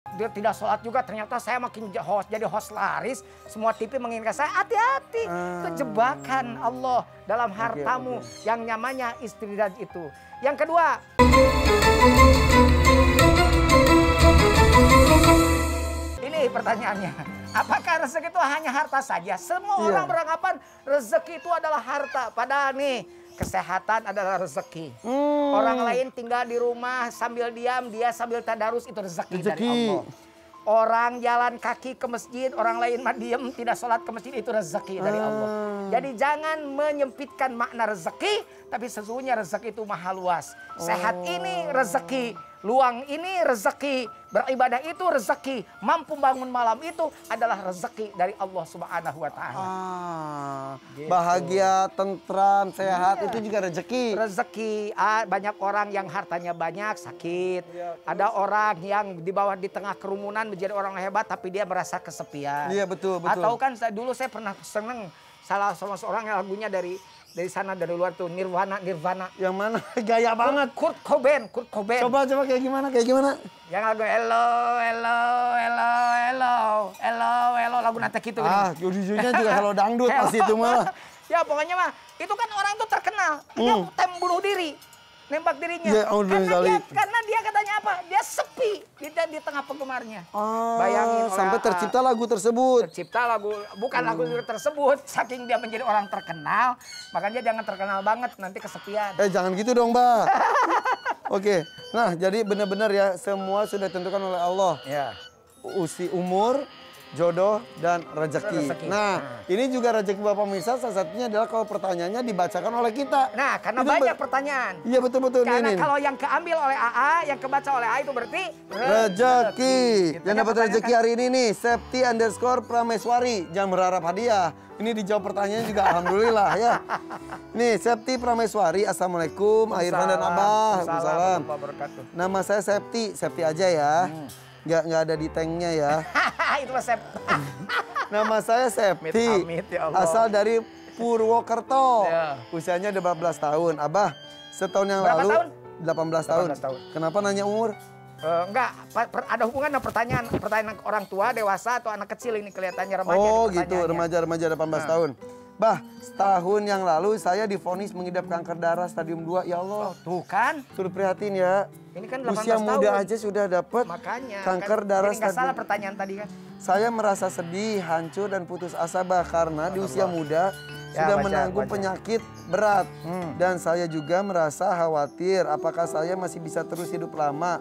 Dia tidak sholat juga, ternyata saya makin jadi host laris. Semua TV menginginkan saya, hati-hati. Itu jebakan Allah dalam hartamu yang namanya istidraj itu. Yang kedua, ini pertanyaannya. Apakah rezeki itu hanya harta saja? Semua orang beranggapan rezeki itu adalah harta. Padahal nih, kesehatan adalah rezeki. Orang lain tinggal di rumah sambil diam, dia sambil tadarus, itu rezeki dari Allah. Orang jalan kaki ke masjid, orang lain mah diem tidak sholat ke masjid, itu rezeki dari Allah. Jadi jangan menyempitkan makna rezeki, tapi sesungguhnya rezeki itu maha luas. Sehat ini rezeki, luang ini rezeki, beribadah itu rezeki, mampu bangun malam itu adalah rezeki dari Allah Subhanahu wa Ta'ala. Gitu. Bahagia, tentram, sehat itu juga rezeki. Rezeki, banyak orang yang hartanya banyak sakit, ada orang yang di bawah di tengah kerumunan menjadi orang hebat tapi dia merasa kesepian. Iya betul betul. Atau kan dulu saya pernah seneng salah seorang yang lagunya dari sana dari luar tuh Nirvana. Yang mana? Gaya banget. Kurt Cobain. Coba kayak gimana? Yang lagu hello lagu nate gitu. Judulnya juga kalau dangdut pasti itu malah. Ya pokoknya mah itu kan orang tuh terkenal. Dia bunuh diri. Nembak dirinya. Ya, karena dia katanya apa? Dia sepi di tengah penggemarnya. Bayangin sampai tercipta lagu tersebut. Bukan lagu tersebut. Saking dia menjadi orang terkenal, makanya jangan terkenal banget nanti kesepian. Jangan gitu dong, Mbak. Oke. Nah, jadi benar-benar ya semua sudah ditentukan oleh Allah. Ya. Umur, jodoh, dan rezeki. Nah, ini juga rezeki Bapak pemirsa, salah satunya adalah kalau pertanyaannya dibacakan oleh kita. Nah, karena itu banyak pertanyaan. Iya, betul-betul. Karena kalau yang keambil oleh AA, yang kebaca oleh A itu berarti rezeki. Yang dapat rezeki hari ini nih, Septi_Prameswari. Jangan berharap hadiah. Ini dijawab pertanyaan juga, alhamdulillah ya. Nih, Septi Prameswari, assalamualaikum, Irfan dan Abah. Waalaikumsalam. Nama saya Septi aja ya. Nggak ada di tanknya ya. Itulah Septi. Nama saya Septi, ya asal dari Purwokerto. Usianya 18 tahun. Abah, setahun yang berapa lalu. Tahun? 18 tahun. Kenapa nanya umur? Enggak, ada hubungan dengan pertanyaan orang tua, dewasa, atau anak kecil ini kelihatannya remaja. Oh gitu, remaja 18 tahun. Bah, setahun yang lalu saya divonis mengidap kanker darah stadium 2. Ya Allah. Tuh kan. Turut prihatin ya. Ini kan 18 usia muda tahun. aja sudah dapat kanker darah stadium. Nggak salah pertanyaan tadi kan. Saya merasa sedih, hancur, dan putus asa bah karena di usia muda sudah menanggung penyakit berat. Dan saya juga merasa khawatir apakah saya masih bisa terus hidup lama.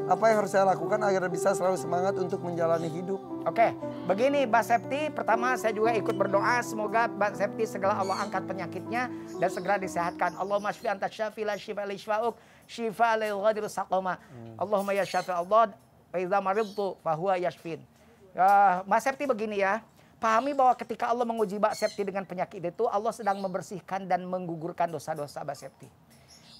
Apa yang harus saya lakukan agar bisa selalu semangat untuk menjalani hidup? Oke, begini Mbak Septi, pertama saya juga ikut berdoa semoga Mbak Septi segera Allah angkat penyakitnya dan segera disehatkan. Allahumma shfi anta syafi la syifa li syifa'uk syifa la yughadiru saqama. Allahumma ya syafi Allah wa idza maridtu fa huwa yashfin. Mbak Septi begini ya. Pahami bahwa ketika Allah menguji Mbak Septi dengan penyakit itu, Allah sedang membersihkan dan menggugurkan dosa-dosa Mbak Septi.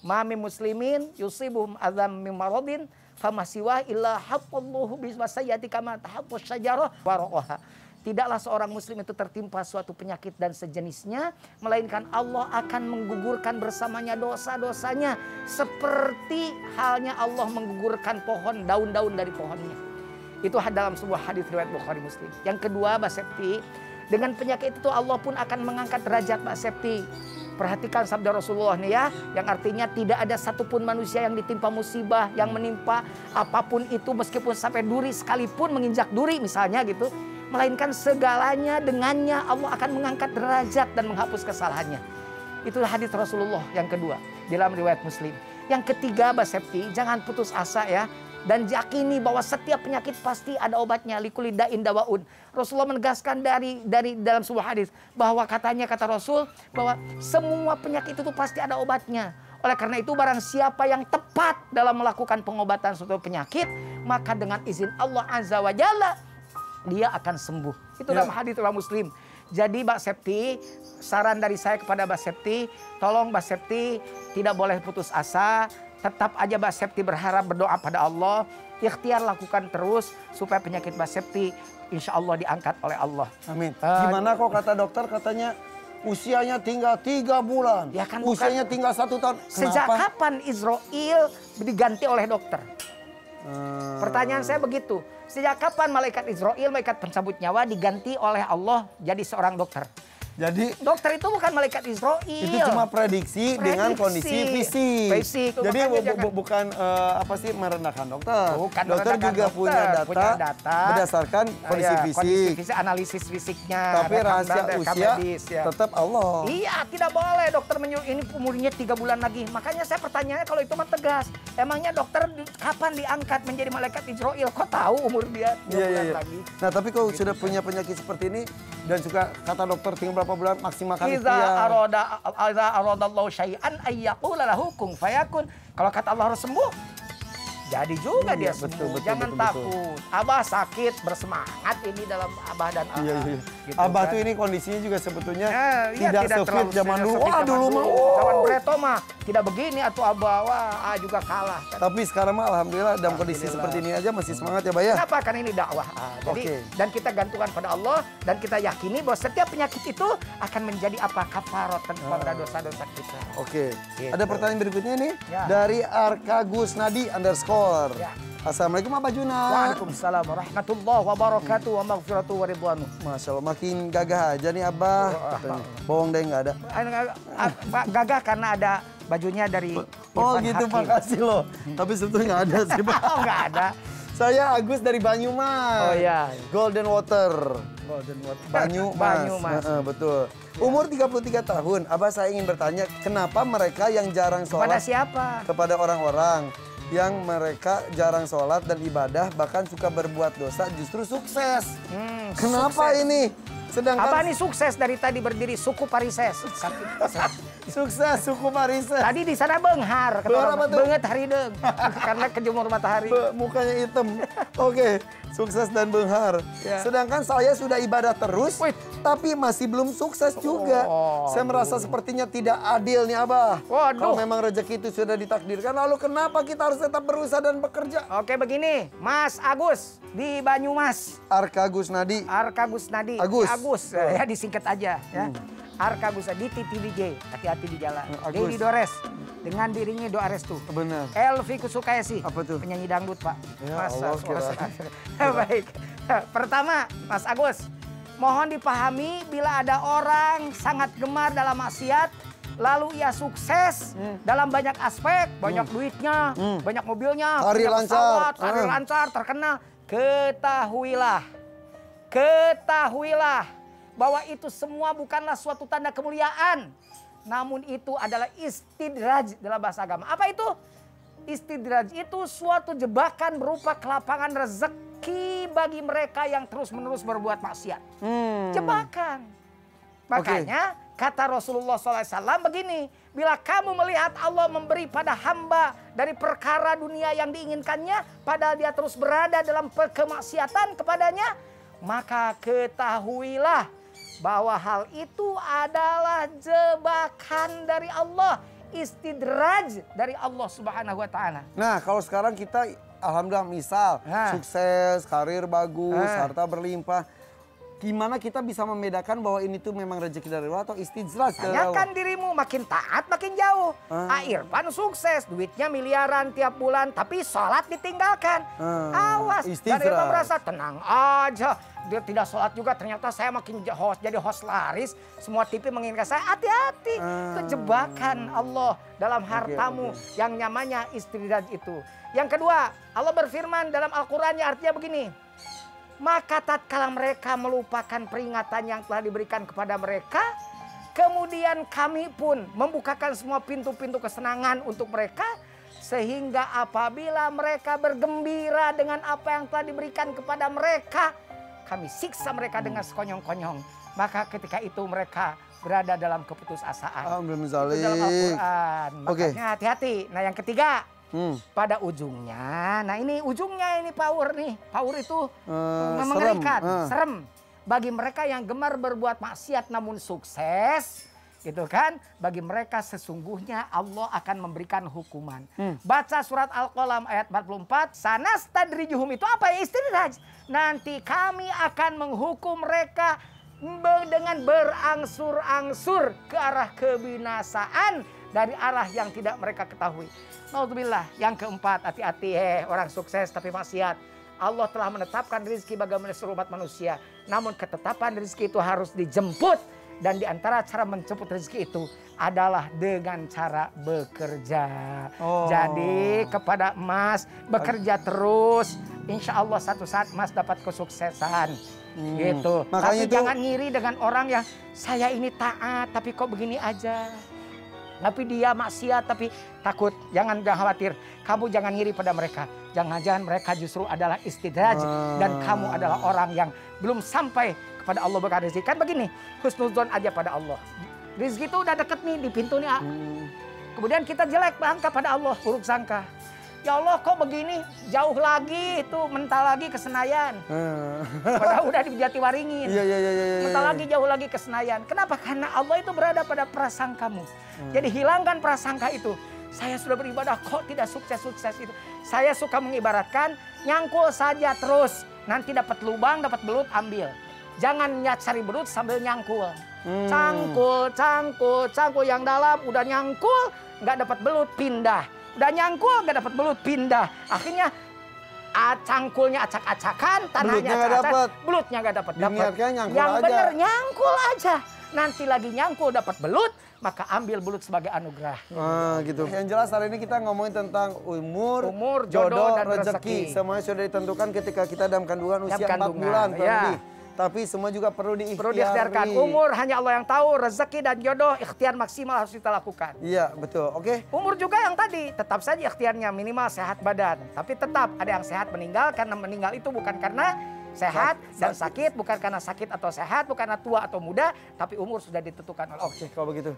Mami muslimin yusibuhum adzam min maradin famasiwa illa haqqallahu bismasayyati kama tahaqqus syajarah waraqaha. Tidaklah seorang muslim itu tertimpa suatu penyakit dan sejenisnya, melainkan Allah akan menggugurkan bersamanya dosa-dosanya seperti halnya Allah menggugurkan pohon, daun-daun dari pohonnya. Itu dalam sebuah hadis riwayat Bukhari Muslim. Yang kedua, Mbak Septi, dengan penyakit itu Allah pun akan mengangkat derajat Mbak Septi. Perhatikan sabda Rasulullah nih ya, yang artinya tidak ada satupun manusia yang ditimpa musibah, yang menimpa apapun itu meskipun sampai duri sekalipun menginjak duri misalnya gitu. Melainkan segalanya dengannya Allah akan mengangkat derajat dan menghapus kesalahannya. Itulah hadis Rasulullah yang kedua dalam riwayat Muslim. Yang ketiga Mbak Septi, jangan putus asa ya. Dan yakini bahwa setiap penyakit pasti ada obatnya. Likulli da'in dawaun. Rasulullah menegaskan dari dalam sebuah hadis bahwa kata Rasul bahwa semua penyakit itu pasti ada obatnya. Oleh karena itu barang siapa yang tepat dalam melakukan pengobatan suatu penyakit, maka dengan izin Allah Azza wa Jalla dia akan sembuh. Itu dalam hadis riwayat Muslim. Jadi Mbak Septi, saran dari saya kepada Mbak Septi, tolong Mbak Septi tidak boleh putus asa. Tetap aja Mbak Septi berharap, berdoa pada Allah. Ikhtiar lakukan terus supaya penyakit Mbak Septi insya Allah diangkat oleh Allah. Amin. Gimana kok kata dokter katanya usianya tinggal 3 bulan. Ya kan usianya tinggal 1 tahun. Sejak kapan Israel diganti oleh dokter? Pertanyaan saya begitu. Sejak kapan malaikat Israil, malaikat pencabut nyawa diganti oleh Allah jadi seorang dokter? Jadi Dokter itu bukan malaikat Israil. itu cuma prediksi dengan kondisi fisik. Jadi bukan apa sih merendahkan dokter. Bukan dokter juga punya data berdasarkan kondisi fisik. Analisis fisiknya. Tapi rahasia usia tetap Allah. Iya, tidak boleh dokter menyuruh ini umurnya 3 bulan lagi. Makanya saya pertanyaannya kalau itu mah tegas. Emangnya dokter kapan diangkat menjadi malaikat Israil? Kok tahu umur dia 3 bulan lagi? Nah, tapi kalau sudah punya penyakit seperti ini dan suka kata dokter tinggal berapa bulan maksimalkan Iza aradallahu syai'an ayyaqula lahu kun fayakun. Kalau kata Allah harus sembuh, jadi juga dia sembuh. Jangan takut. Abah sakit, bersemangat ini dalam Abah dan Abah. Iya. Gitu Abah kan. tuh ini kondisinya juga sebetulnya tidak se-fit zaman dulu. Wah, dulu mah. Zaman Breto mah tidak begini atau Abah. Wah, juga kalah. Kan. Tapi sekarang mah alhamdulillah dalam kondisi seperti ini aja masih semangat ya, Bah ya. Kenapa? Karena ini dakwah. Jadi dan kita gantungkan pada Allah dan kita yakini bahwa setiap penyakit itu akan menjadi apa? Kafaratan kepada dosa-dosa kita. Oke. Gitu. Ada pertanyaan berikutnya nih Ya. dari Arka Gusnadi _. Ya. Assalamualaikum Abah Juna. Waalaikumsalam warahmatullahi wabarakatuh wa maghfiratuh wa ridwanu. Masya Allah makin gagah aja nih Abah. Katanya. Bohong deh nggak ada. Gagah karena ada bajunya dari Oh Irfan gitu, Hakim. makasih loh. Tapi sebetulnya nggak ada sih Pak. Oh, nggak ada. Saya Agus dari Banyumas. Oh iya. Golden Water. Banyumas. Betul. Umur 33 tahun, Abah saya ingin bertanya, kenapa mereka yang jarang sholat... Kepada siapa? Kepada orang-orang yang mereka jarang sholat dan ibadah, bahkan suka berbuat dosa, justru sukses. Kenapa Sukses. ini? Sedangkan... Apa nih sukses dari tadi berdiri suku Parises? Sukses suku Parises. Tadi di sana benghar, Benghar apa tuh? banget harideng karena kejemur matahari. Mukanya hitam. Oke, sukses dan benghar. Ya. Sedangkan saya sudah ibadah terus, Wih. tapi masih belum sukses juga. Saya merasa sepertinya tidak adil nih Abah. Waduh. Kalau memang rezeki itu sudah ditakdirkan, lalu kenapa kita harus tetap berusaha dan bekerja? Oke begini, Mas Agus di Banyumas. Arka Gusnadi. Arka Gusnadi. Agus. Ya disingkat aja ya. Arka Gusnadi Titi DJ, hati-hati di jalan. Agus. Dedi Dores dengan dirinya doa restu. Benar. Elvi Kusukayasi. Apa tuh? Penyanyi dangdut, Pak. Ya Allah, Baik. Pertama, Mas Agus, mohon dipahami bila ada orang sangat gemar dalam maksiat, lalu ia sukses dalam banyak aspek, banyak duitnya, banyak mobilnya, Karir banyak pesawat, lancar. karir lancar, terkenal. Ketahuilah bahwa itu semua bukanlah suatu tanda kemuliaan. Namun itu adalah istidraj dalam bahasa agama. Apa itu? Istidraj itu suatu jebakan berupa kelapangan rezeki bagi mereka yang terus-menerus berbuat maksiat. Jebakan. Makanya kata Rasulullah SAW begini. Bila kamu melihat Allah memberi pada hamba dari perkara dunia yang diinginkannya, padahal dia terus berada dalam kemaksiatan kepadanya, maka ketahuilah bahwa hal itu adalah jebakan dari Allah, istidraj dari Allah Subhanahu wa taala. Nah, kalau sekarang kita alhamdulillah misal sukses, karir bagus, harta berlimpah. Gimana kita bisa membedakan bahwa ini tuh memang rezeki dari Allah atau istidraj dari Allah? Tanyakan dirimu, makin taat makin jauh. Irfan sukses, duitnya miliaran tiap bulan, tapi sholat ditinggalkan. Awas, dan Irfan merasa tenang aja. Dia tidak sholat juga, ternyata saya makin jadi host laris. Semua TV menginginkan saya, hati-hati. Itu jebakan Allah dalam hartamu yang namanya istidraj itu. Yang kedua, Allah berfirman dalam Al-Qur'annya artinya begini. Maka tatkala mereka melupakan peringatan yang telah diberikan kepada mereka, kemudian kami pun membukakan semua pintu-pintu kesenangan untuk mereka, sehingga apabila mereka bergembira dengan apa yang telah diberikan kepada mereka, kami siksa mereka dengan sekonyong-konyong. Maka ketika itu mereka berada dalam keputusasaan. Alhamdulillah. Itu dalam Al-Quran. Makanya hati-hati. Nah yang ketiga. Pada ujungnya, nah ini ujungnya ini power nih. Power itu mengerikan, serem. Bagi mereka yang gemar berbuat maksiat namun sukses, gitu kan. Bagi mereka sesungguhnya Allah akan memberikan hukuman. Baca surat Al-Qalam ayat 44. Sanastadrijuhum itu apa ya? Istidraj. Nanti kami akan menghukum mereka dengan berangsur-angsur ke arah kebinasaan dari arah yang tidak mereka ketahui. Naudzubillah. Yang keempat, hati-hati orang sukses tapi maksiat. Allah telah menetapkan rezeki bagaimana seluruh umat manusia. Namun ketetapan rezeki itu harus dijemput. Dan di antara cara menjemput rezeki itu adalah dengan cara bekerja. Jadi kepada Mas, bekerja terus. Insya Allah satu saat Mas dapat kesuksesan. Gitu. Makanya Tapi jangan ngiri dengan orang yang saya ini taat tapi kok begini aja. Tapi dia maksiat tapi takut. Jangan khawatir. Kamu jangan ngiri pada mereka. Jangan-jangan mereka justru adalah istidraj. Dan kamu adalah orang yang belum sampai kepada Allah berkah rezeki. Kan begini, husnuzon aja pada Allah. Rezeki itu udah deket nih di pintu nih. Kemudian kita jelek bangka pada Allah, buruk sangka. Ya Allah kok begini, jauh lagi itu, mental lagi ke Senayan. Padahal udah di Jatiwaringin. Mental lagi jauh lagi ke Senayan. Kenapa? Karena Allah itu berada pada prasangkamu. Jadi hilangkan prasangka itu. Saya sudah beribadah kok tidak sukses-sukses itu. Saya suka mengibaratkan nyangkul saja terus. Nanti dapat lubang, dapat belut, ambil. Jangan cari belut sambil nyangkul. Cangkul, cangkul, cangkul yang dalam udah nyangkul, nggak dapat belut, pindah. Udah nyangkul, nggak dapat belut, pindah. Akhirnya cangkulnya acak-acakan, tanahnya acak-acak, belutnya nggak dapat. Yang bener nyangkul aja. Nanti lagi nyangkul dapat belut, maka ambil belut sebagai anugerah. Gitu. Yang jelas hari ini kita ngomongin tentang umur jodoh, dan rezeki. Semuanya sudah ditentukan ketika kita dalam kandungan usia 4 bulan lebih. Tapi semua juga perlu diikhtiarkan. Umur hanya Allah yang tahu, rezeki dan jodoh ikhtiar maksimal harus kita lakukan. Iya, betul. Oke. Umur juga yang tadi, tetap saja ikhtiarnya minimal sehat badan. Tapi tetap ada yang sehat meninggal karena meninggal itu bukan karena sehat dan sakit, bukan karena sakit atau sehat, bukan karena tua atau muda, tapi umur sudah ditentukan oleh Allah. Oke, kalau begitu.